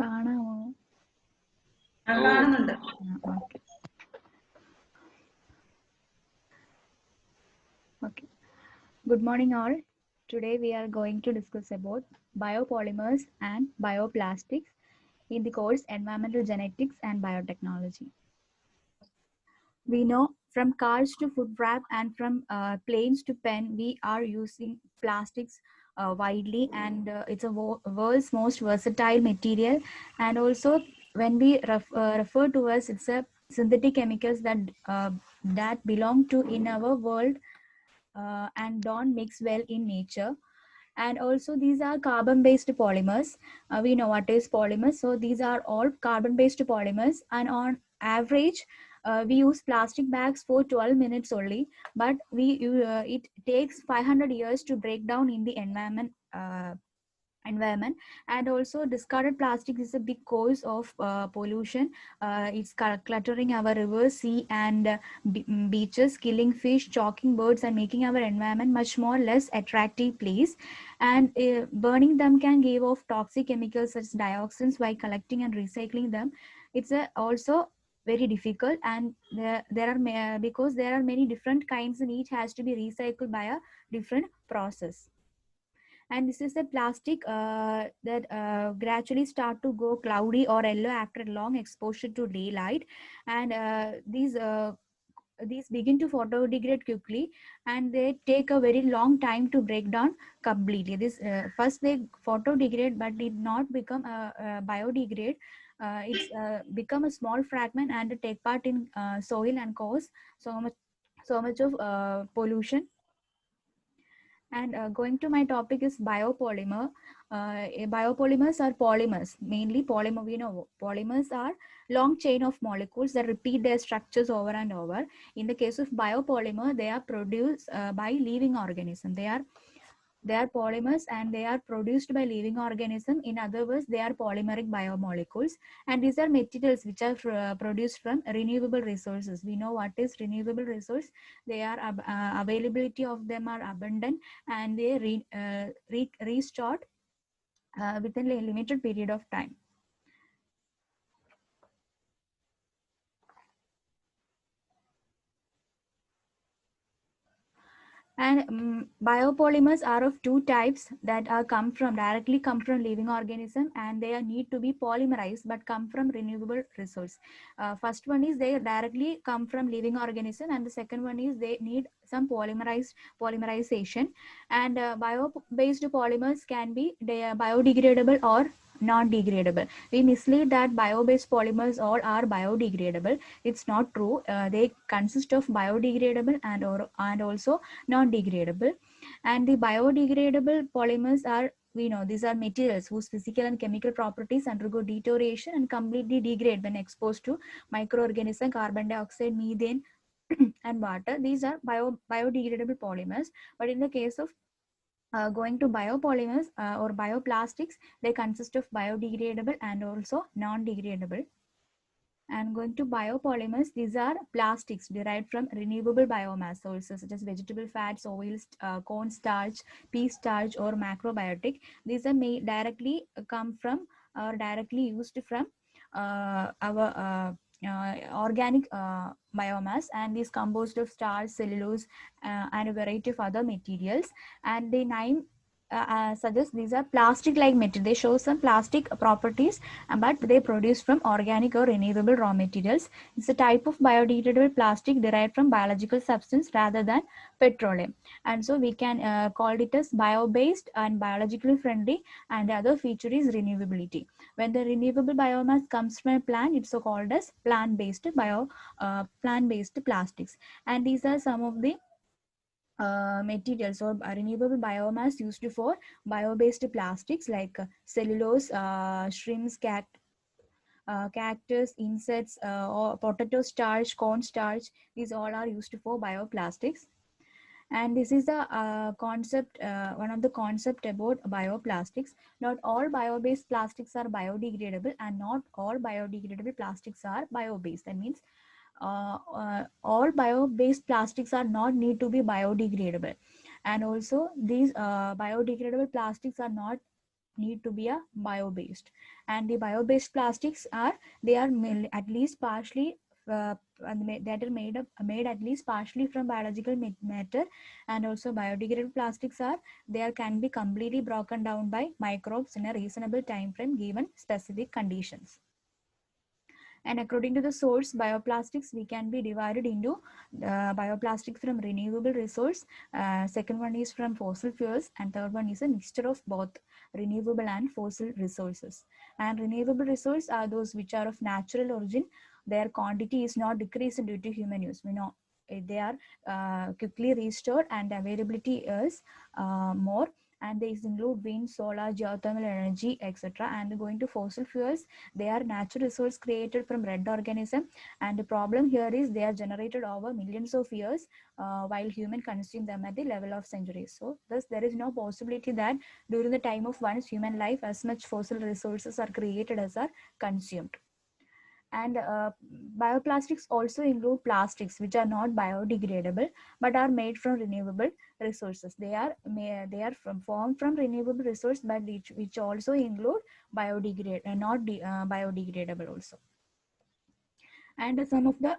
കാണാമോ? കാണുന്നുണ്ട്. Okay. Good morning all. Today we are going to discuss about biopolymers and bioplastics in the course Environmental Genetics and Biotechnology. We know from cars to food wrap and from planes to pen, we are using plastics widely, and it's a world's most versatile material. And also, when we refer to us, it's a synthetic chemicals that belong to in our world and don't mix well in nature. And also, these are carbon based polymers. We know what is polymers, so these are all carbon based polymers, and on average we use plastic bags for 12 minutes only, but it takes 500 years to break down in the environment. And also, discarded plastic is a big cause of pollution. It's cluttering our rivers, sea, and beaches, killing fish, choking birds, and making our environment much more less attractive place. And burning them can give off toxic chemicals such as dioxins. While collecting and recycling them, it's also very difficult, and because there are many different kinds, and each has to be recycled by a different process. And this is a plastic that gradually start to go cloudy or yellow after long exposure to daylight. And these begin to photodegrade quickly, and they take a very long time to break down completely. This first they photodegrade, but did not become biodegrade. It's become a small fragment and take part in soil and cause so much of pollution. And going to my topic is biopolymer. Biopolymers are polymers, mainly polymer. We know polymers are long chain of molecules that repeat their structures over and over. In the case of biopolymer, they are produced by living organism. They are polymers, and they are produced by living organism. In other words, they are polymeric biomolecules, and these are materials which are produced from renewable resources. We know what is renewable resource. They are availability of them are abundant, and they restored within a limited period of time. And biopolymers are of two types that are directly come from living organism, and they need to be polymerized but come from renewable resource. First one is they directly come from living organism, and the second one is they need some polymerization. And bio-based polymers can be biodegradable or non-degradable. We mislead that bio-based polymers all are biodegradable. It's not true. They consist of biodegradable and also non-degradable. And the biodegradable polymers are, we know, these are materials whose physical and chemical properties undergo deterioration and completely degrade when exposed to microorganisms, carbon dioxide, methane, and water. These are biodegradable polymers. But in the case of going to biopolymers or bioplastics, they consist of biodegradable and also non-degradable. And going to biopolymers, these are plastics derived from renewable biomass sources such as vegetable fats, oils, corn starch, pea starch, or macrobiotic. These are directly come from or directly used from our organic biomass, and is composed of starch, cellulose, and a variety of other materials. And the name suggests these are plastic-like material. They show some plastic properties, but they produce from organic or renewable raw materials. It's a type of biodegradable plastic derived from biological substance rather than petroleum. And so we can call it as bio-based and biologically friendly, and the other feature is renewability. When the renewable biomass comes from a plant, it's so called as plant-based plastics. And these are some of the materials or renewable biomass used for bio-based plastics like cellulose, shrimps, cactus, insects, or potato starch, corn starch. These all are used for bioplastics. And this is the concept, one of the concept about bioplastics. Not all bio-based plastics are biodegradable, and not all biodegradable plastics are bio-based. That means all bio-based plastics are not need to be biodegradable. And also these biodegradable plastics are not need to be a bio-based. And the bio-based plastics are, they are at least partially that are made at least partially from biological matter. And also biodegradable plastics are, they are can be completely broken down by microbes in a reasonable time frame given specific conditions. And according to the source, bioplastics, we can be divided into bioplastics from renewable resource. Second one is from fossil fuels, and third one is a mixture of both renewable and fossil resources. And renewable resources are those which are of natural origin. Their quantity is not decreased due to human use. We know they are quickly restored, and availability is more. And these include wind, solar, geothermal energy, etc. And going to fossil fuels, they are natural resources created from red organism, and the problem here is they are generated over millions of years, while human consume them at the level of centuries. So thus there is no possibility that during the time of one's human life as much fossil resources are created as are consumed. And bioplastics also include plastics which are not biodegradable but are made from renewable resources. They are formed from renewable resource, but which also include not biodegradable also. And some of the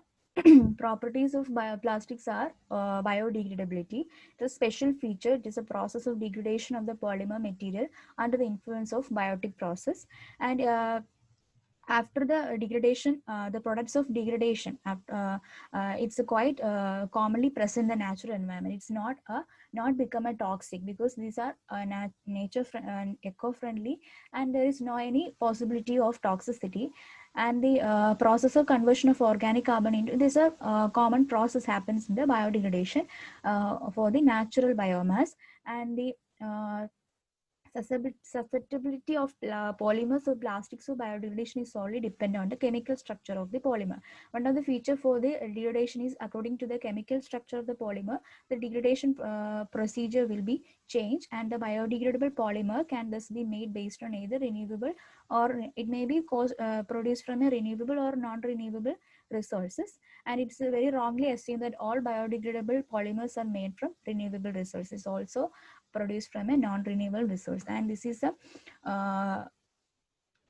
properties of bioplastics are biodegradability. It's a special feature. It is a process of degradation of the polymer material under the influence of biotic process. And after the degradation, the products of degradation, it's quite commonly present in the natural environment. It's not become a toxic, because these are nature eco-friendly, and there is no any possibility of toxicity. And the process of conversion of organic carbon into this, a common process happens in the biodegradation for the natural biomass. And the susceptibility of polymers or plastics or biodegradation is solely dependent on the chemical structure of the polymer. One of the feature for the degradation is, according to the chemical structure of the polymer, the degradation procedure will be changed, and the biodegradable polymer can thus be made based on either renewable, or it may be produced from a renewable or non-renewable resources. And it's very wrongly assumed that all biodegradable polymers are made from renewable resources, also produced from a non-renewable resource. And this is a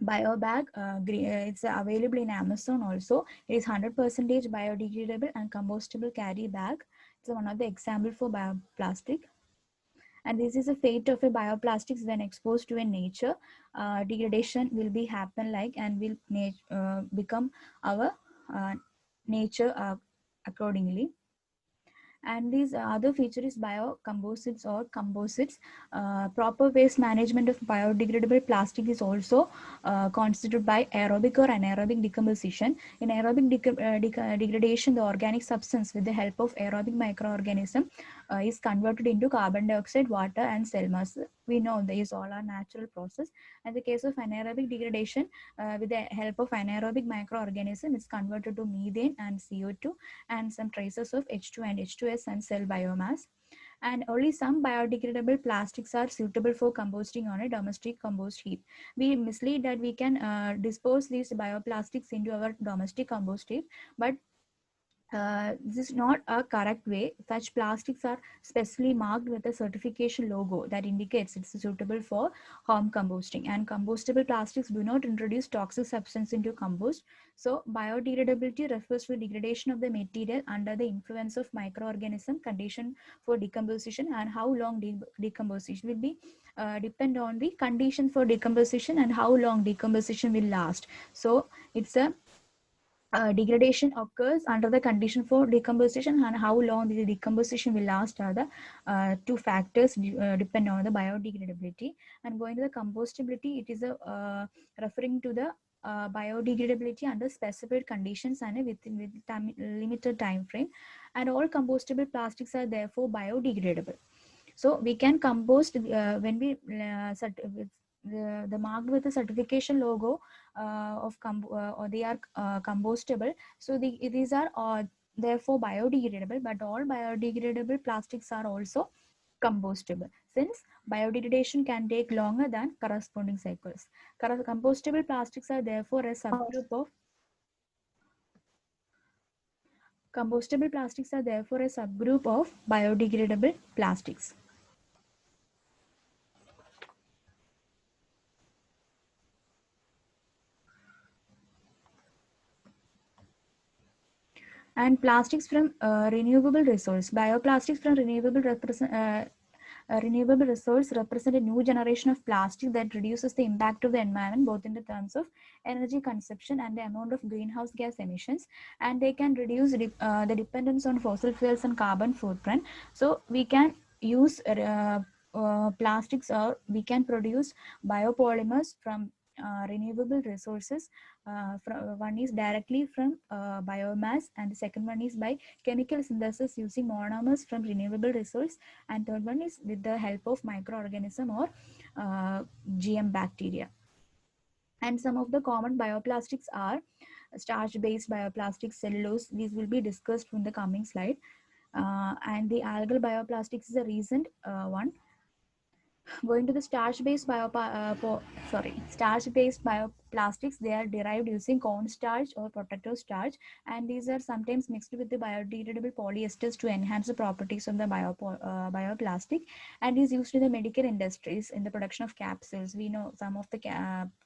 bio bag. It's available in Amazon also. It is 100% biodegradable and compostable carry bag. It's one of the example for bioplastic. And this is a fate of a bioplastics when exposed to a nature. Degradation will be happen like, and will become our nature accordingly. And these other feature is biocomposites or composites. Proper waste management of biodegradable plastic is also constituted by aerobic or anaerobic decomposition. In aerobic degradation, the organic substance with the help of aerobic microorganism is converted into carbon dioxide, water, and cell mass. We know these all are natural process. In the case of anaerobic degradation, with the help of anaerobic microorganism, it's converted to methane and CO2 and some traces of H2 and H2S and cell biomass. And only some biodegradable plastics are suitable for composting on a domestic compost heap. We mislead that we can dispose these bioplastics into our domestic compost heap, but this is not a correct way. Such plastics are specially marked with a certification logo that indicates it's suitable for home composting. And compostable plastics do not introduce toxic substance into compost. So biodegradability refers to degradation of the material under the influence of microorganism condition for decomposition, and how long decomposition will be depend on the condition for decomposition and how long decomposition will last. So it's a degradation occurs under the condition for decomposition, and how long the decomposition will last are the two factors depend on the biodegradability. And going to the compostability, it is a referring to the biodegradability under specified conditions and with limited time frame. And all compostable plastics are therefore biodegradable. So we can compost when we the marked with the certification logo or they are compostable. So these are therefore biodegradable, but all biodegradable plastics are also compostable, since biodegradation can take longer than corresponding cycles. Compostable plastics are therefore a subgroup of biodegradable plastics. And plastics from renewable resource. Bioplastics from renewable resource represent a new generation of plastic that reduces the impact of the environment both in the terms of energy consumption and the amount of greenhouse gas emissions, and they can reduce the dependence on fossil fuels and carbon footprint. So we can use plastics, or we can produce biopolymers from renewable resources. One is directly from biomass, and the second one is by chemical synthesis using monomers from renewable resource, and third one is with the help of microorganism or GM bacteria. And some of the common bioplastics are starch based bioplastics, cellulose. These will be discussed in the coming slide. And the algal bioplastics is a recent one. Going to the starch-based bioplastics, they are derived using cornstarch or potato starch, and these are sometimes mixed with the biodegradable polyesters to enhance the properties of the bioplastic, and is used in the medical industries in the production of capsules. We know some of the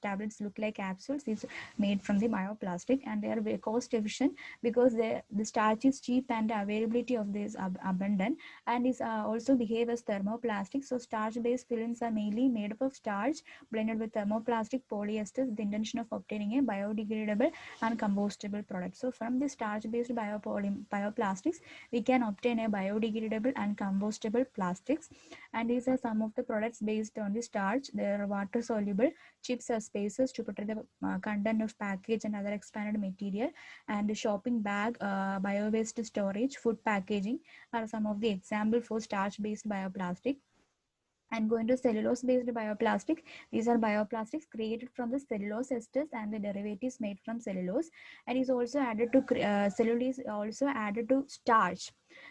tablets look like capsules. It's made from the bioplastic, and they are very cost efficient because the starch is cheap and the availability of this abundant, and is also behave as thermoplastic. So starch-based films are mainly made up of starch blended with thermoplastic polyester with the intention of obtaining a biodegradable and compostable product. So from the starch-based bioplastics, we can obtain a biodegradable and compostable plastics. And these are some of the products based on the starch. They are water-soluble chips or spaces to protect the content of package and other expanded material. And the shopping bag, bio-based storage, food packaging are some of the example for starch-based bioplastic. And going to cellulose-based bioplastic, these are bioplastics created from the cellulose esters and the derivatives made from cellulose, and is also added to cellulose also added to starch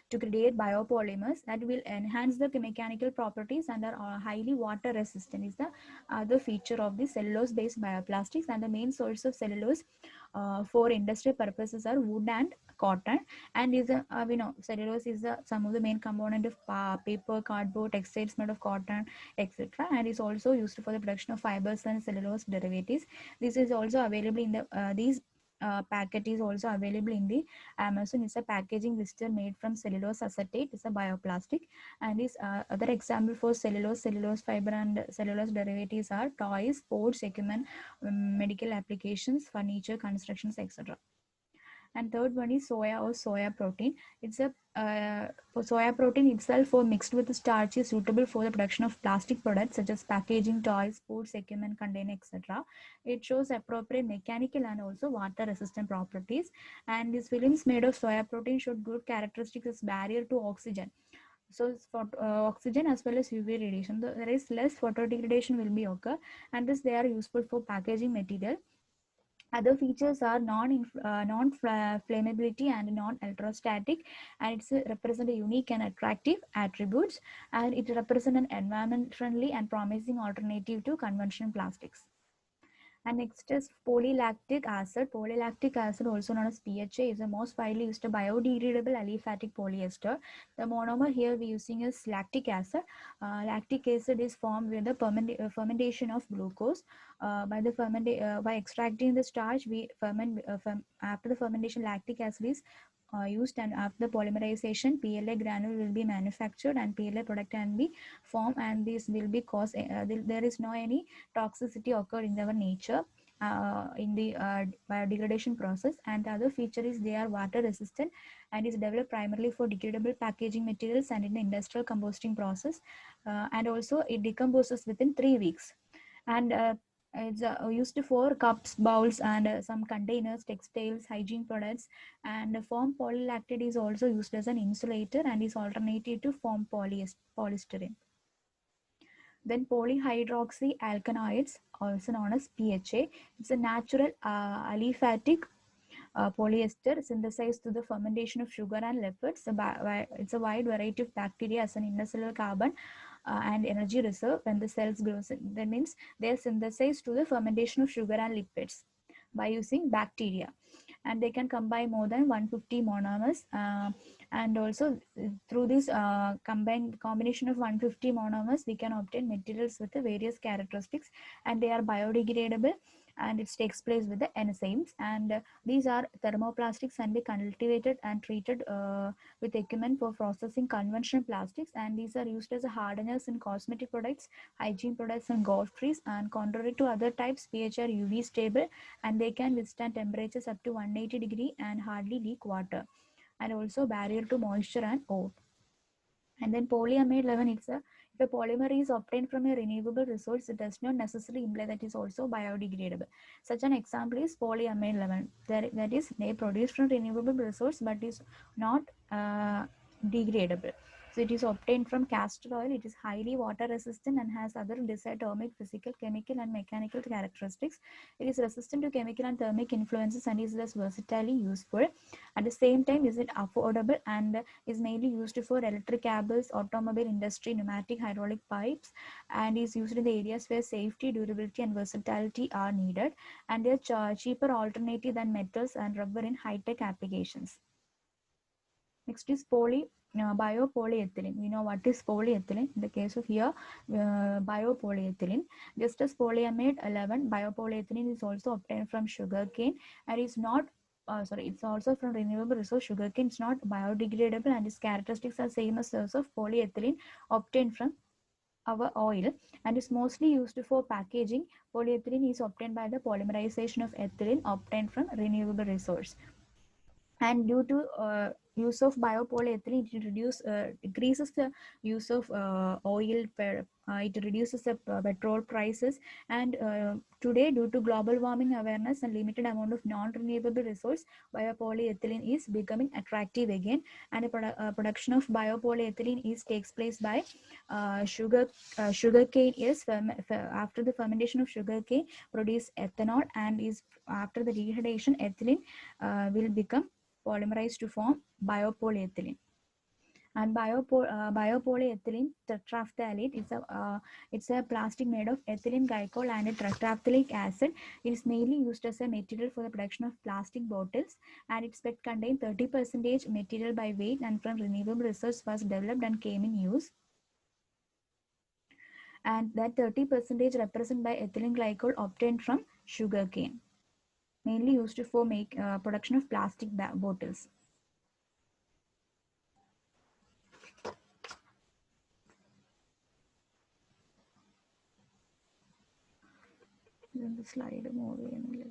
to create biopolymers that will enhance the mechanical properties and are highly water resistant. Is the other feature of the cellulose-based bioplastics, and the main source of cellulose for industrial purposes are wood and cotton. And is a we know cellulose is some of the main component of paper, cardboard, textiles made of cotton, etc., and is also used for the production of fibers and cellulose derivatives. This is also available in the these packet is also available in the Amazon. It's a packaging blister made from cellulose acetate. It's a bioplastic, and is other example for cellulose fiber and cellulose derivatives are toys, sports equipment, medical applications, furniture, constructions, etc. And third one is soya or soya protein. It's a for soya protein itself or mixed with starch is suitable for the production of plastic products such as packaging, toys, sports equipment, container, etc. It shows appropriate mechanical and also water resistant properties. And these films made of soya protein show good characteristics as barrier to oxygen. So it's for oxygen as well as UV radiation. There is less photodegradation will be occur, and this they are useful for packaging material. Other features are non-flammability and non-electrostatic, and it's represent a unique and attractive attributes, and it represent an environment friendly and promising alternative to conventional plastics. And next is polylactic acid. Polylactic acid, also known as PHA, is the most widely used biodegradable aliphatic polyester. The monomer here we using is lactic acid. Lactic acid is formed with the fermentation of glucose. By extracting the starch, we ferment. After the fermentation, lactic acid is used, and after the polymerization, PLA granule will be manufactured, and PLA product can be formed, and this will be cause. There is no any toxicity occur in our nature in the biodegradation process. And the other feature is they are water resistant and is developed primarily for degradable packaging materials and in the industrial composting process, and also it decomposes within 3 weeks. And it's used for cups, bowls, and some containers, textiles, hygiene products. And foam polylactate is also used as an insulator and is alternative to foam polystyrene. Then polyhydroxyalkanoids, also known as PHA, it's a natural aliphatic polyester synthesized through the fermentation of sugar and lipids. It's a wide variety of bacteria as an intercellular carbon and energy reserve when the cells grow. That means they are synthesized through the fermentation of sugar and lipids by using bacteria, and they can combine more than 150 monomers, and also through this combination of 150 monomers we can obtain materials with the various characteristics, and they are biodegradable, and it takes place with the enzymes. And these are thermoplastics and be cultivated and treated with equipment for processing conventional plastics, and these are used as hardeners in cosmetic products, hygiene products, and golf trees. And contrary to other types, pH are UV stable, and they can withstand temperatures up to 180 degree and hardly leak water, and also barrier to moisture and oil. And then polyamide 11, it's a, if a polymer is obtained from a renewable resource, it does not necessarily imply that it is also biodegradable. Such an example is polyamide 11. That is, they produce from renewable resource but is not degradable. So it is obtained from castor oil. It is highly water resistant and has other desired thermic, physical, chemical, and mechanical characteristics. It is resistant to chemical and thermic influences and is less versatilely useful. At the same time, is it affordable and is mainly used for electric cables, automobile industry, pneumatic hydraulic pipes, and is used in the areas where safety, durability, and versatility are needed. And they're cheaper alternative than metals and rubber in high-tech applications. Next is biopolyethylene. We know what is polyethylene. In the case of here, biopolyethylene. Just as polyamide 11, biopolyethylene is also obtained from sugarcane and is not it's also from renewable resource sugarcane. It's not biodegradable and its characteristics are same as those of polyethylene obtained from our oil, and is mostly used for packaging. Polyethylene is obtained by the polymerization of ethylene obtained from renewable resource. And due to use of biopolyethylene, it decreases the use of oil. It reduces the petrol prices, and today, due to global warming awareness and limited amount of non-renewable resource, biopolyethylene is becoming attractive again. And the production of biopolyethylene takes place by sugarcane. Is after the fermentation of sugarcane produce ethanol, and is after the dehydration, ethylene will become polymerized to form biopolyethylene. And biopolyethylene tetraphthalate is it's a plastic made of ethylene glycol and a tetraphthalic acid. It is mainly used as a material for the production of plastic bottles, and its PET contain 30% material by weight, and from renewable resource was developed and came in use. And that 30% represented by ethylene glycol obtained from sugarcane, mainly used for make production of plastic bottles. The slide move ചെയ്യുന്നില്ല.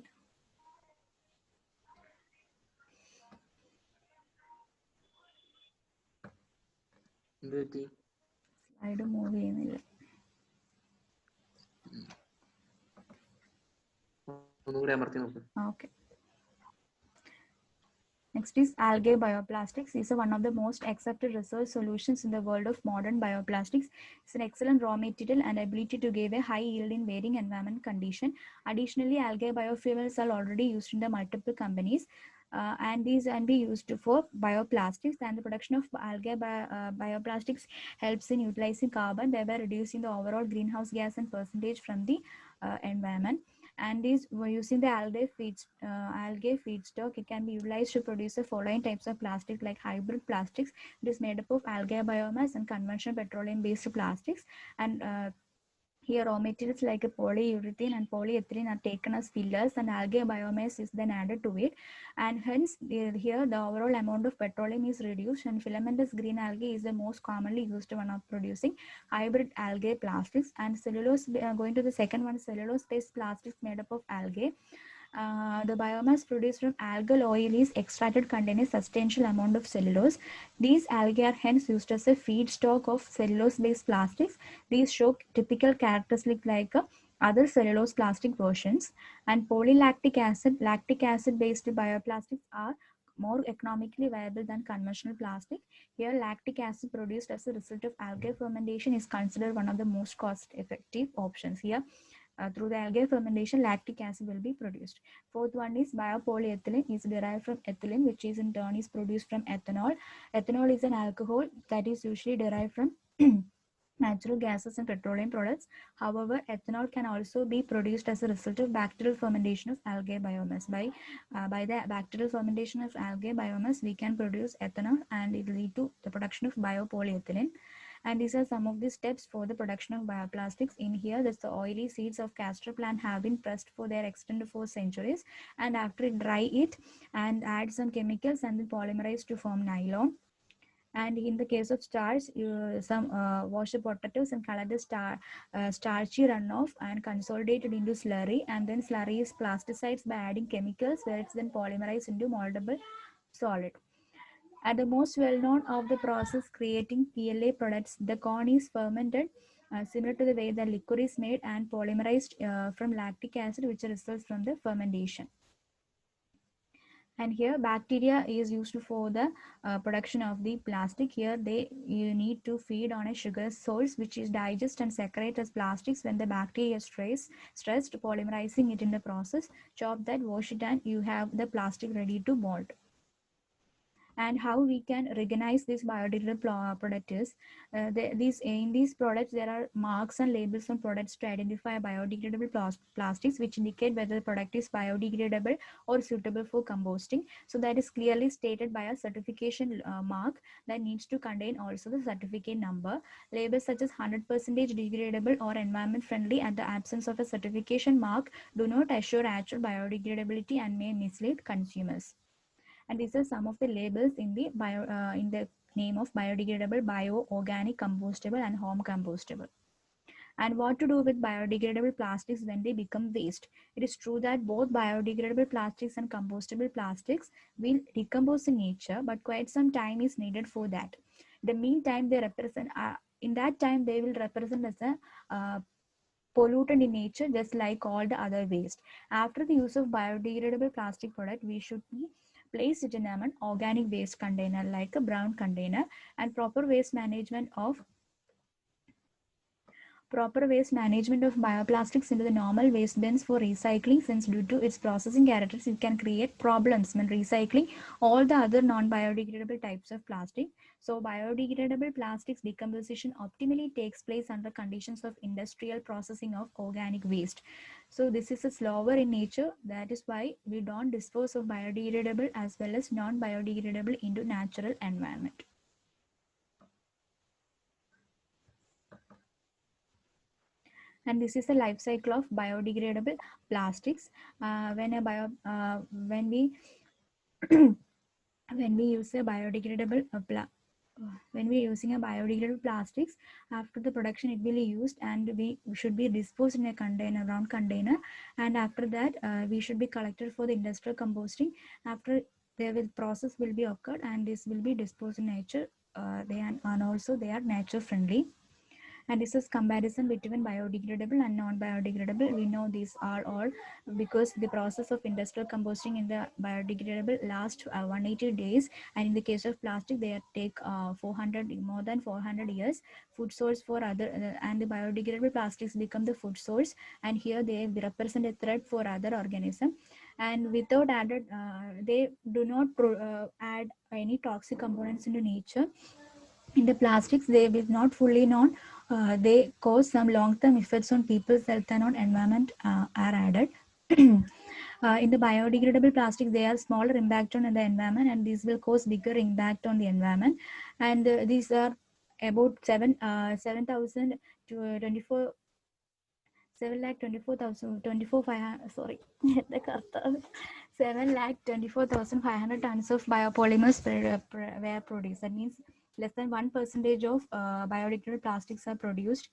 Slide move ചെയ്യുന്നില്ല. Okay. Next is algae bioplastics. This is one of the most accepted research solutions in the world of modern bioplastics. It's an excellent raw material and ability to give a high yield in varying environment condition. Additionally, algae biofuels are already used in the multiple companies. And these can be used for bioplastics, and the production of algae bioplastics helps in utilizing carbon, thereby reducing the overall greenhouse gas and percentage from the environment. And these using the algae feedstock, it can be utilized to produce the following types of plastic, like hybrid plastics. It is made up of algae biomass and conventional petroleum based plastics. And here raw materials like polyurethane and polyethylene are taken as fillers, and algae biomass is then added to it, and hence here the overall amount of petroleum is reduced, and filamentous green algae is the most commonly used one of producing hybrid algae plastics. And cellulose, going to the second one, cellulose based plastics made up of algae. The biomass produced from algal oil is extracted containing a substantial amount of cellulose. These algae are hence used as a feedstock of cellulose-based plastics. These show typical characteristics like other cellulose plastic versions. And polylactic acid, lactic acid-based bioplastics are more economically viable than conventional plastic. Here, lactic acid produced as a result of algae fermentation is considered one of the most cost-effective options. Here, through the algae fermentation, lactic acid will be produced. Fourth one is biopolyethylene is derived from ethylene, which is in turn is produced from ethanol. Ethanol is an alcohol that is usually derived from natural gases and petroleum products. However, ethanol can also be produced as a result of bacterial fermentation of algae biomass. By the bacterial fermentation of algae biomass, we can produce ethanol, and it lead to the production of biopolyethylene. And these are some of the steps for the production of bioplastics. In here, the oily seeds of castor plant have been pressed for their extended for centuries, and after it dry it and add some chemicals and then polymerize to form nylon. And in the case of starch, some wash the potatoes and color the starchy runoff and consolidate it into slurry, and then slurry is plasticized by adding chemicals where it's then polymerized into moldable solid. At the most well known of the process creating PLA products, the corn is fermented similar to the way the liquor is made and polymerized from lactic acid, which results from the fermentation. And here bacteria is used for the production of the plastic. Here you need to feed on a sugar source which is digest and separate as plastics. When the bacteria is stressed, polymerizing it in the process, chop that, wash it, and you have the plastic ready to mold. And how we can recognize this biodegradable product is in these products there are marks and labels on products to identify biodegradable plastics, which indicate whether the product is biodegradable or suitable for composting. So that is clearly stated by a certification mark that needs to contain also the certificate number. Labels such as 100% degradable or environment friendly at the absence of a certification mark do not assure actual biodegradability and may mislead consumers. And these are some of the labels in the in the name of biodegradable, bio, organic, compostable, and home compostable. And what to do with biodegradable plastics when they become waste? It is true that both biodegradable plastics and compostable plastics will decompose in nature, but quite some time is needed for that. The meantime, they represent in that time they will represent as a pollutant in nature, just like all the other waste. After the use of biodegradable plastic product, we should be place it in an organic waste container like a brown container. And proper waste management of bioplastics into the normal waste bins for recycling, since due to its processing characteristics it can create problems when recycling all the other non-biodegradable types of plastic. So biodegradable plastics decomposition optimally takes place under conditions of industrial processing of organic waste. So this is a slower in nature, that is why we don't dispose of biodegradable as well as non-biodegradable into natural environment. And this is the life cycle of biodegradable plastics. When we when we use a biodegradable when we are using a biodegradable plastics, after the production it will be used and we should be disposed in a container, round container, and after that we should be collected for the industrial composting. After there will process will be occurred and this will be disposed in nature. And also they are nature friendly. And this is comparison between biodegradable and non-biodegradable. We know these are all because the process of industrial composting in the biodegradable lasts 180 days, and in the case of plastic they take 400 more than 400 years. Food source for other and the biodegradable plastics become the food source, and here they represent a threat for other organism. And without added they do not add any toxic components into nature. In the plastics they will not fully known, they cause some long-term effects on people's health and on environment are added. In the biodegradable plastic they are smaller impact on the environment, and these will cause bigger impact on the environment. And these are about 7,000 to 24 7 lakh 24,000 sorry the correct 7 lakh 24,500 tons of biopolymers were produced. That means less than 1% of biodegradable plastics are produced.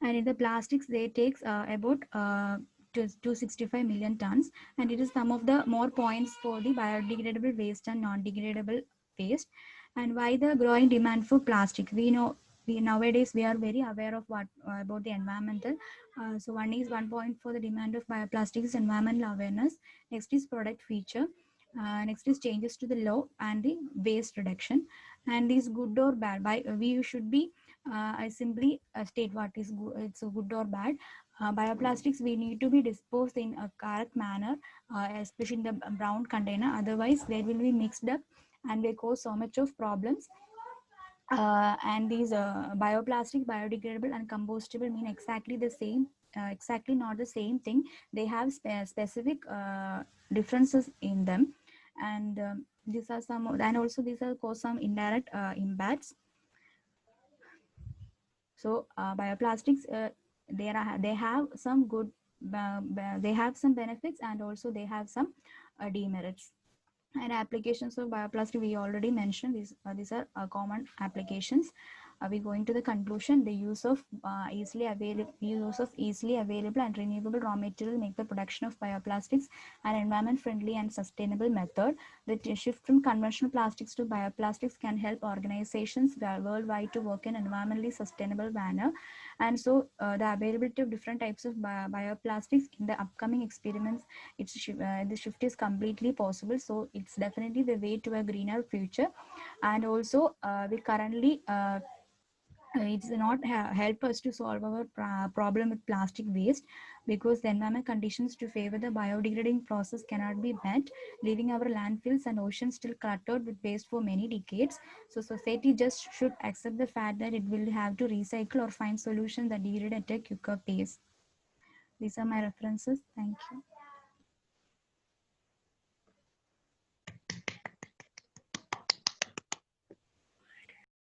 And in the plastics they takes about 265 million tons. And it is some of the more points for the biodegradable waste and non-degradable waste. And why the growing demand for plastic? We know we nowadays we are very aware of what about the environmental. So one point for the demand of bioplastics, environmental awareness. Next is product feature. Next is changes to the law and the waste reduction. And is good or bad? By we should be I simply state what is good, it's a good or bad. Bioplastics we need to be disposed in a correct manner, especially in the brown container. Otherwise, they will be mixed up and they cause so much of problems. And these bioplastic, biodegradable, and compostable mean exactly the same. Exactly not the same thing. They have specific differences in them. And these are some, and also these are cause some indirect impacts. So bioplastics, they have some good, they have some benefits, and also they have some demerits. And applications of bioplastic, we already mentioned these are common applications. We going to the conclusion. The use of easily available and renewable raw material make the production of bioplastics an environment friendly and sustainable method. The shift from conventional plastics to bioplastics can help organizations worldwide to work in an environmentally sustainable manner. And so the availability of different types of bioplastics in the upcoming experiments, the shift is completely possible. So it's definitely the way to a greener future. And also we currently it's not help us to solve our problem with plastic waste, because the environment conditions to favor the biodegrading process cannot be met, leaving our landfills and oceans still cluttered with waste for many decades. So society just should accept the fact that it will have to recycle or find solutions that degrade at a quicker pace. These are my references. Thank you.